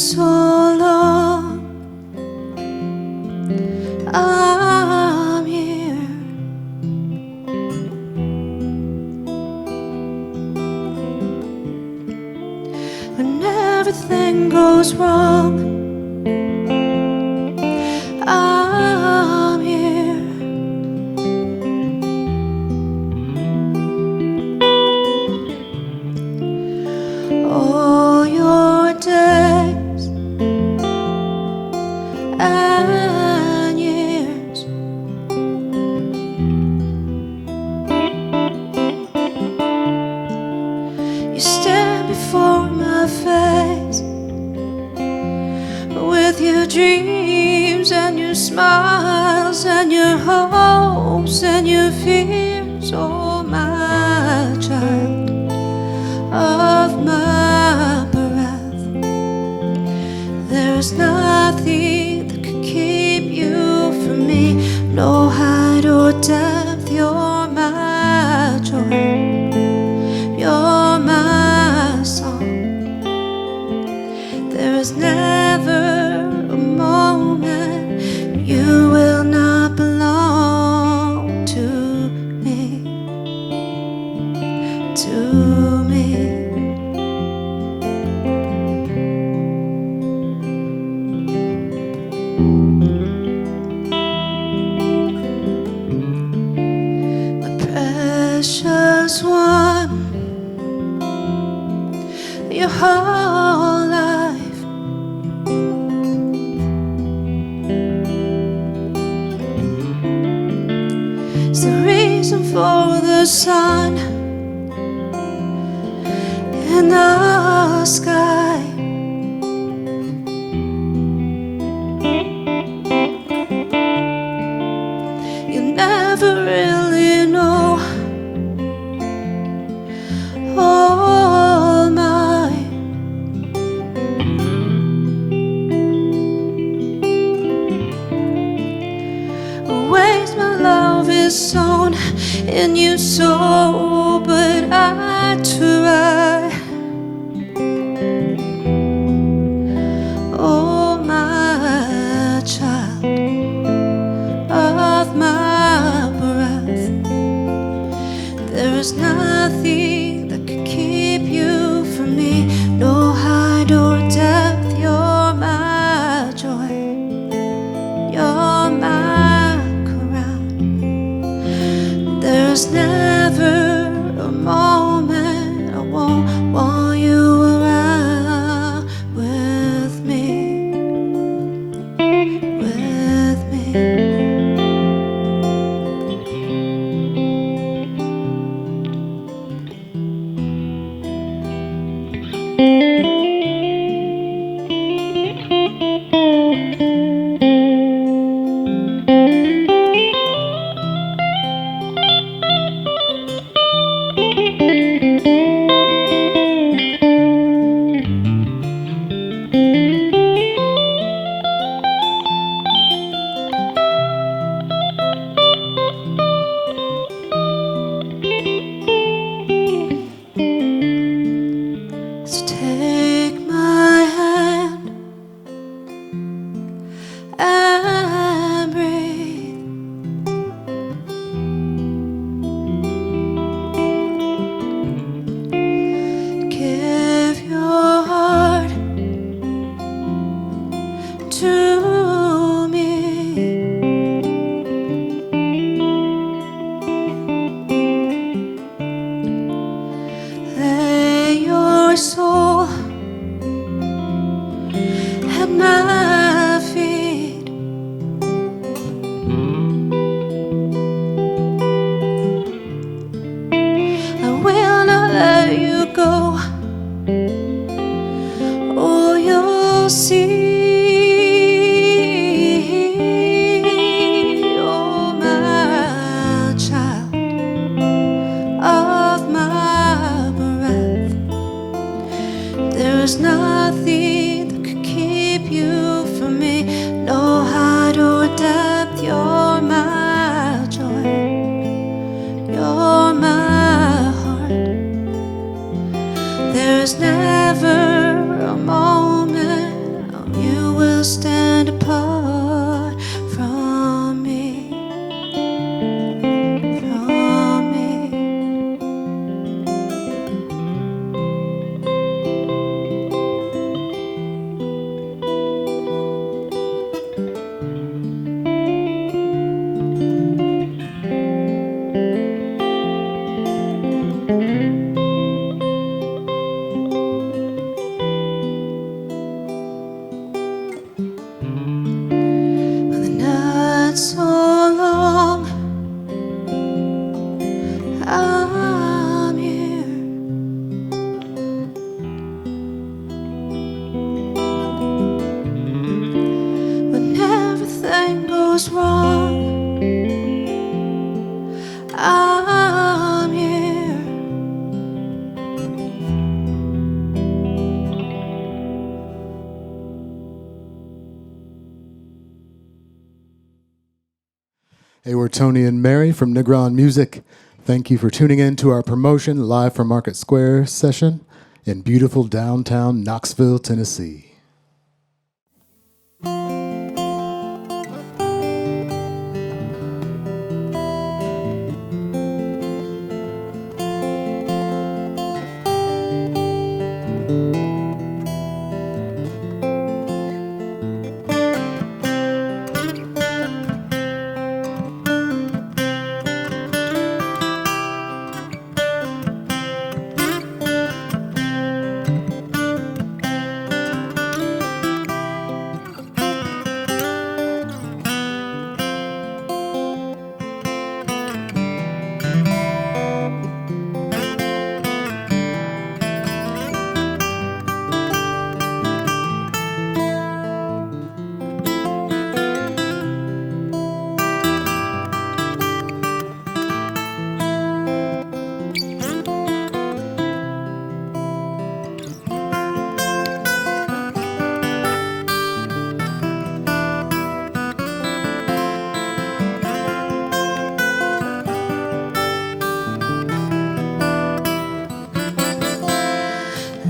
so long. I'm here. When everything goes wrong, I'm here. All your days and years, you stand before my face with your dreams and your smiles and your hopes and your fears. Oh, my child of my breath, there's nothing that could keep you from me. No height or depth, you're my joy, you're my song. There is never a moment you will not belong to me, to me. My precious one, your whole life is the reason for the sun in the sky. You never really know. Oh my, ways my love is sown in your soul, but I try. Oh, my child of my breath, there is nothing that could keep you from me. No height or depth, you're my joy, you're my crown. There's never a moment I won't want you around with me, with me. So take my hand and breathe. Give your heart to me. Lay your soul at my feet. I will not let you go. Oh, you'll see. Oh, my child of my breath, there's nothing that could keep you from me. No height or depth, you're my joy, you're my heart. There's never a moment was wrong, I'm here. Hey, we're Tony and Mary from Negron Music. Thank you for tuning in to our promotion live from Market Square session in beautiful downtown Knoxville, Tennessee.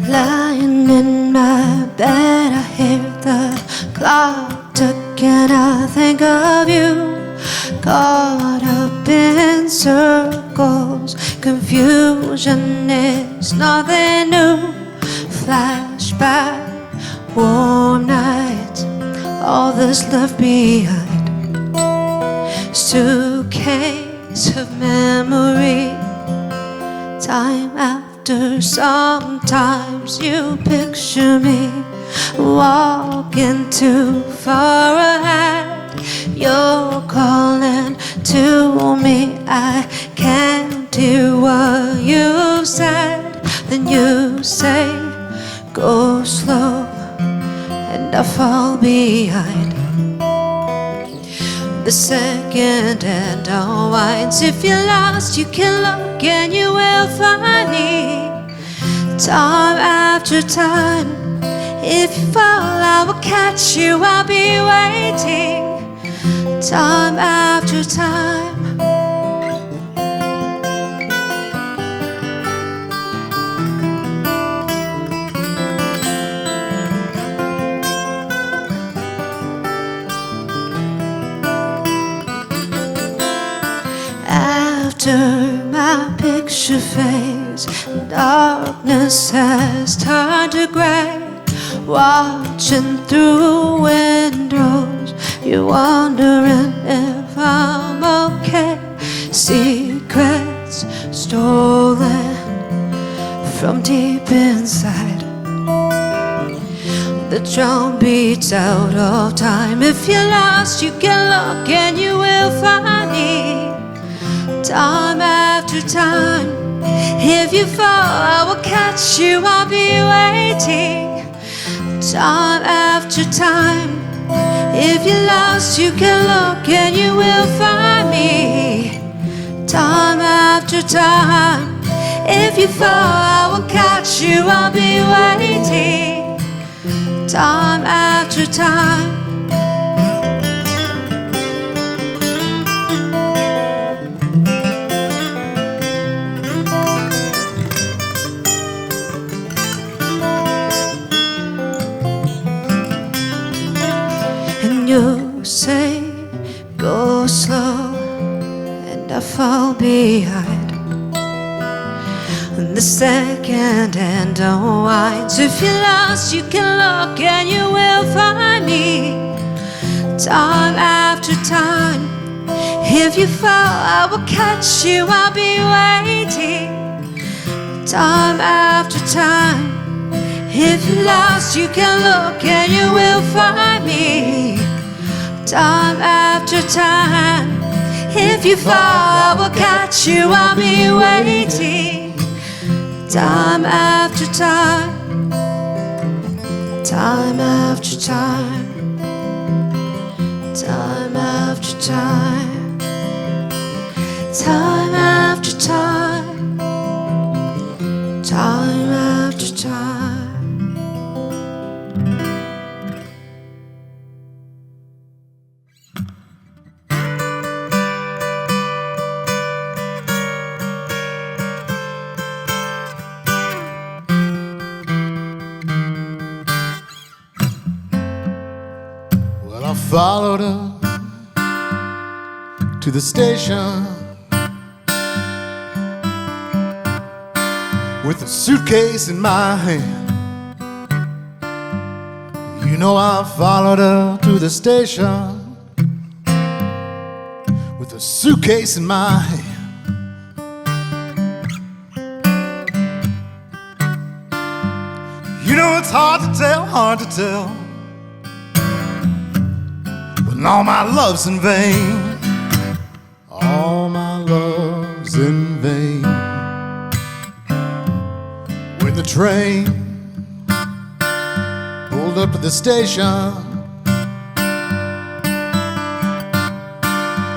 Lying in my bed, I hear the clock tick and I think of you. Caught up in circles, confusion is nothing new. Flashback, warm nights, all that's left behind. Suitcase of memory, time after. Sometimes you picture me walking too far ahead. You're calling to me, I can't hear what you said. Then you say, go slow, and I fall behind. The second hand unwinds. If you're lost, you can look and you will find me. Time after time, if you fall, I will catch you, I'll be waiting. Time after time. After my picture fades, darkness has turned to gray. Watching through windows, you're wondering if I'm okay. Secrets stolen from deep inside. The drum beats out of time. If you're lost, you can look and you will find me. Time after time, if you fall, I will catch you, I'll be waiting. Time after time, if you're lost, you can look and you will find me. Time after time, if you fall, I will catch you, I'll be waiting. Time after time. You say, go slow, and I fall behind. And the second hand unwinds. If you're lost, you can look and you will find me. Time after time, if you fall, I will catch you, I'll be waiting. Time after time, if you're lost, you can look and you will find me. Time after time, if you fall, I will catch you, I'll be waiting. Time after time, time after time, time after after time, time after time, time after time. Well, I followed her to the station with a suitcase in my hand. You know, I followed her to the station with a suitcase in my hand. You know, it's hard to tell when all my love's in vain. All my love's in vain. When the train pulled up to the station,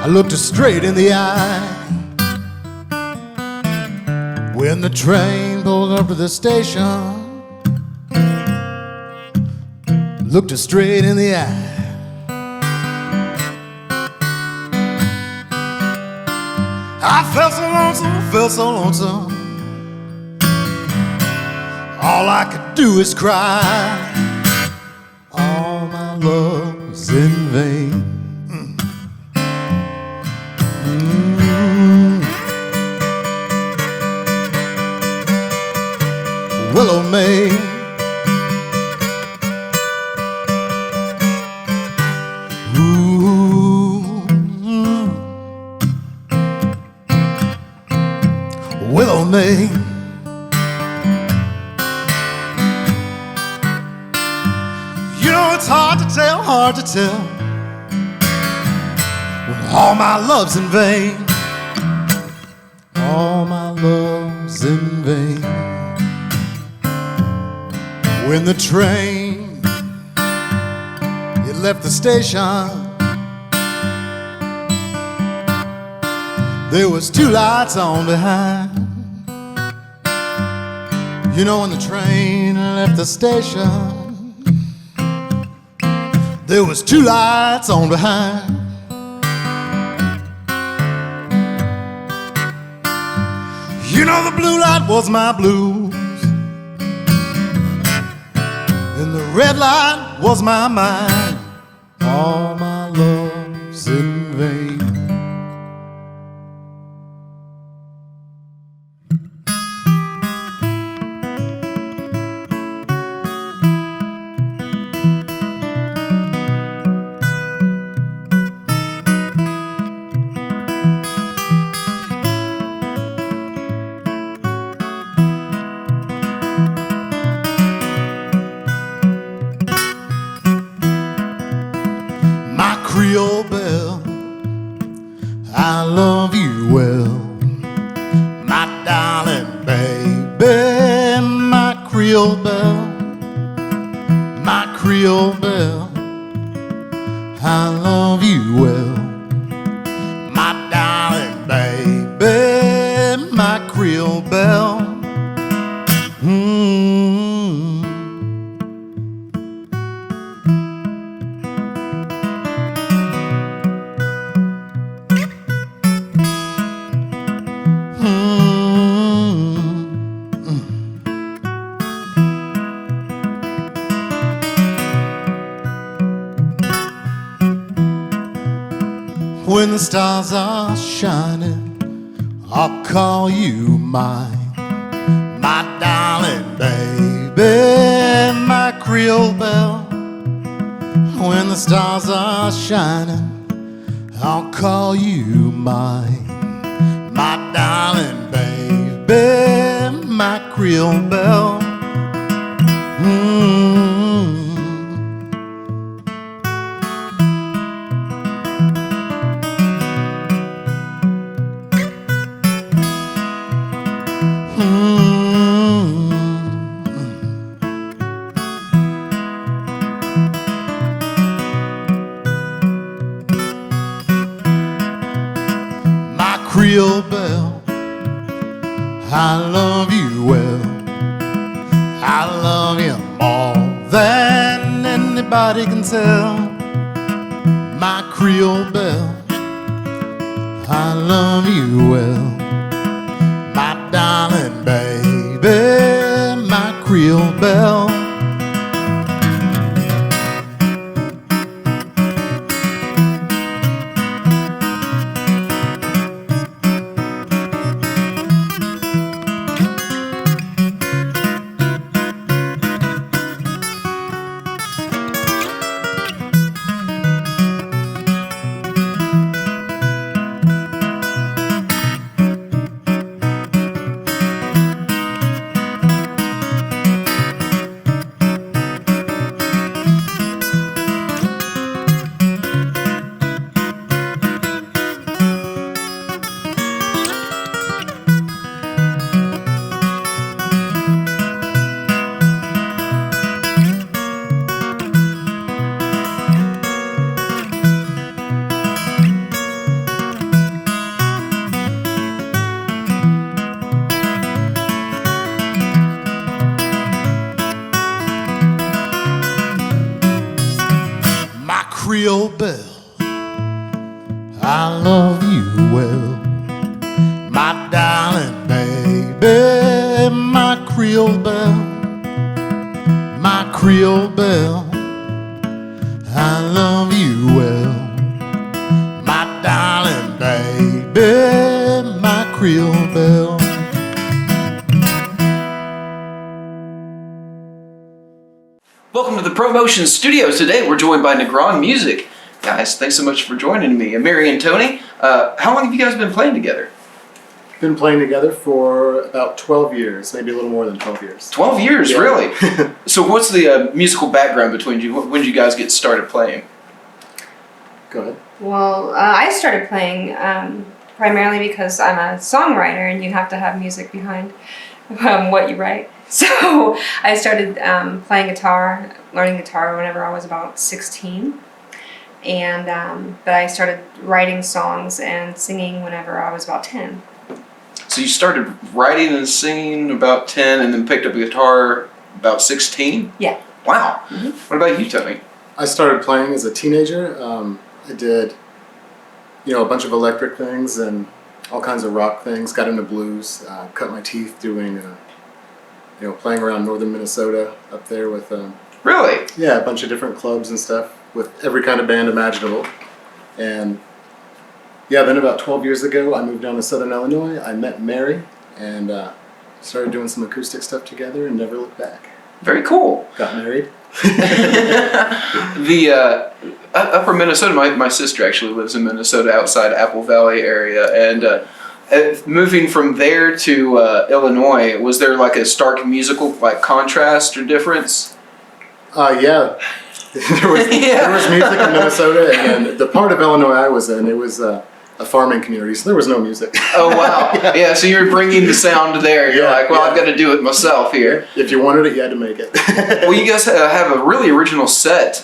I looked her straight in the eye. When the train pulled up to the station, looked her straight in the eye. I felt so lonesome, all I could do is cry. All my love's in vain. Willow May, Willow May, you know it's hard to tell when all my love's in vain. All my love's in vain. When the train it left the station, there was two lights on behind. You know, when the train left the station, there was two lights on behind. You know, the blue light was my blues, and the red light was my mind. All my love's in vain. Creole belle, I love you well, my darling baby. My Creole belle, my Creole belle, I love you well, my darling baby. My Creole belle. When the stars are shining, I'll call you mine, my darling baby. My Creole belle. When the stars are shining, I'll call you mine, my darling baby. My Creole belle. Creole belle, I love you well. I love you more than anybody can tell. My Creole belle, I love you well. My darling baby, my Creole belle. Creole belle, I love you well. My darling baby, my Creole belle, my Creole belle, I love you well. My darling baby, my Creole belle. Welcome to the Promotion Studios. Today we're joined by Negron Music. Guys, thanks so much for joining me. Mary and Tony, how long have you guys been playing together? Been playing together for about 12 years, maybe a little more than 12 years. 12 years, yeah. Really? So what's the musical background between you? When did you guys get started playing? Go ahead. Well, I started playing primarily because I'm a songwriter and you have to have music behind what you write. So I started playing guitar, learning guitar whenever I was about 16. And but I started writing songs and singing whenever I was about 10. So you started writing and singing about 10 and then picked up a guitar about 16? Yeah. Wow. Mm-hmm. What about you, Tony? I started playing as a teenager. I did, a bunch of electric things and all kinds of rock things. Got into blues. Cut my teeth doing, playing around northern Minnesota up there with. Really? Yeah, a bunch of different clubs and stuff with every kind of band imaginable. And yeah, then about 12 years ago, I moved down to Southern Illinois. I met Mary and started doing some acoustic stuff together and never looked back. Very cool. Got married. The upper Minnesota, my sister actually lives in Minnesota outside Apple Valley area, and moving from there to Illinois, was there like a stark musical contrast or difference? Yeah. there was music in Minnesota, and the part of Illinois I was in, it was a farming community, so there was no music. Oh, wow. Yeah, so you're bringing the sound there. You're like, well, I've got to do it myself here. If you wanted it, you had to make it. Well, you guys have a really original set.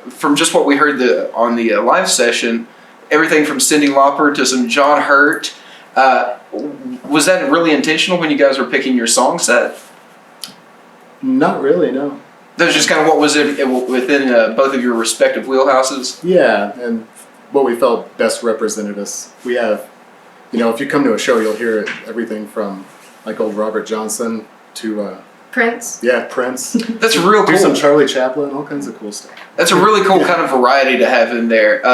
From just what we heard on the live session, everything from Cyndi Lauper to some John Hurt. Was that really intentional when you guys were picking your song set? Not really, no. That was just kind of what was within both of your respective wheelhouses? Yeah, and what we felt best represented us. We have, if you come to a show, you'll hear everything from like old Robert Johnson to Prince. Yeah, Prince. That's real cool. Do some Charlie Chaplin, all kinds of cool stuff. That's a really cool kind of variety to have in there.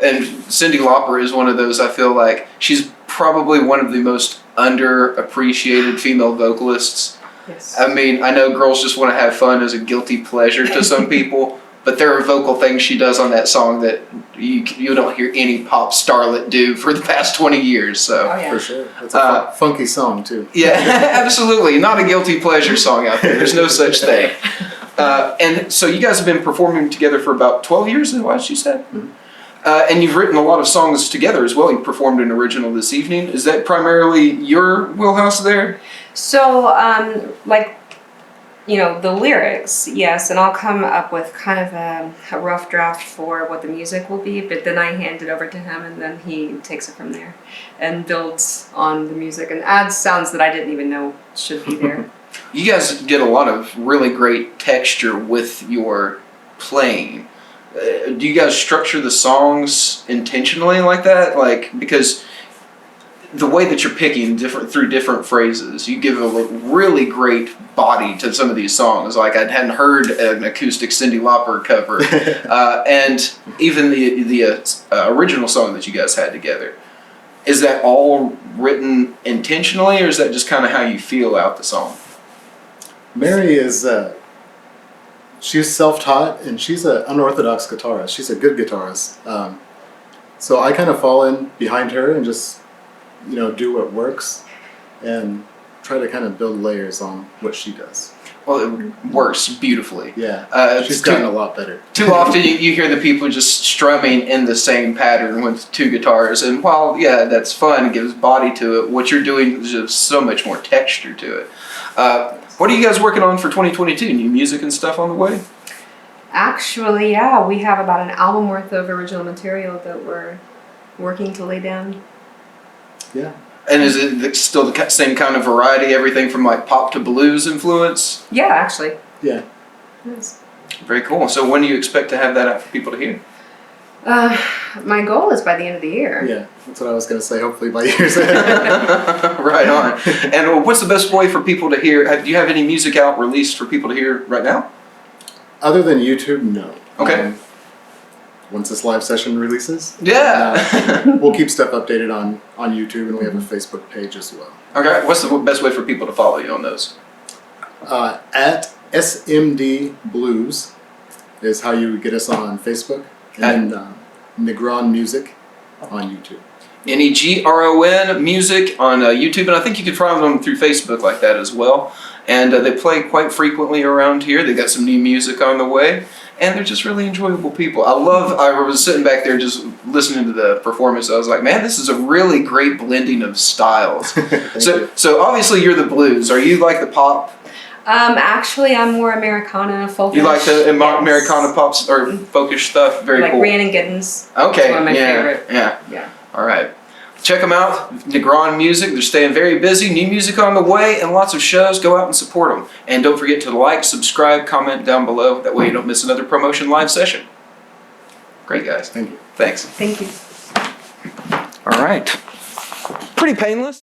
And Cyndi Lauper is one of those, I feel like, she's probably one of the most underappreciated female vocalists. Yes. I mean, I know Girls Just Want to Have Fun is a guilty pleasure to some people, but there are vocal things she does on that song that you don't hear any pop starlet do for the past 20 years. So. Oh, yeah. For sure. It's a funky song, too. Yeah, absolutely. Not a guilty pleasure song out there. There's no such thing. And so you guys have been performing together for about 12 years, is what you said? Mm-hmm. And you've written a lot of songs together as well. You performed an original this evening. Is that primarily your wheelhouse there? So, the lyrics, yes, and I'll come up with kind of a rough draft for what the music will be, but then I hand it over to him and then he takes it from there and builds on the music and adds sounds that I didn't even know should be there. You guys get a lot of really great texture with your playing. Do you guys structure the songs intentionally like that? Like, because the way that you're picking through different phrases, you give a really great body to some of these songs. Like, I hadn't heard an acoustic Cyndi Lauper cover, and even the original song that you guys had together. Is that all written intentionally, or is that just kind of how you feel out the song? Mary is she's self-taught and she's an unorthodox guitarist. She's a good guitarist. So I kind of fall in behind her and just do what works and try to kind of build layers on what she does. Well, it works beautifully. Yeah, she's gotten a lot better. Too often you hear the people just strumming in the same pattern with two guitars, and while, yeah, that's fun, it gives body to it, what you're doing is just so much more texture to it. What are you guys working on for 2022? New music and stuff on the way? Actually, yeah, we have about an album worth of original material that we're working to lay down. Yeah. And is it still the same kind of variety, everything from like pop to blues influence? Yeah, actually. Yeah. Yes. Very cool. So when do you expect to have that out for people to hear? My goal is by the end of the year. Yeah, that's what I was going to say. Hopefully by year's end. Right on. And what's the best way for people to hear? Do you have any music out released for people to hear right now? Other than YouTube, no. Okay. Once this live session releases, Yeah. we'll keep stuff updated on YouTube, and we have a Facebook page as well. Okay. What's the best way for people to follow you on those? At SMD Blues is how you get us on Facebook, and then Negron Music on YouTube. Negron Music on YouTube, and I think you can find them through Facebook like that as well. And they play quite frequently around here. They got some new music on the way, and they're just really enjoyable people. I was sitting back there just listening to the performance. I was like, man, this is a really great blending of styles. So obviously you're the blues. Are you like the pop? Actually, I'm more Americana, folkish. You like the yes. Americana pops or folkish stuff? Very like cool. Like Rhiannon Giddens. Okay. That's one of my favorite. Yeah. All right. Check them out. Negron Music. They're staying very busy. New music on the way and lots of shows. Go out and support them. And don't forget to like, subscribe, comment down below. That way you don't miss another promotion live session. Great, guys. Thank you. Thanks. Thank you. All right. Pretty painless.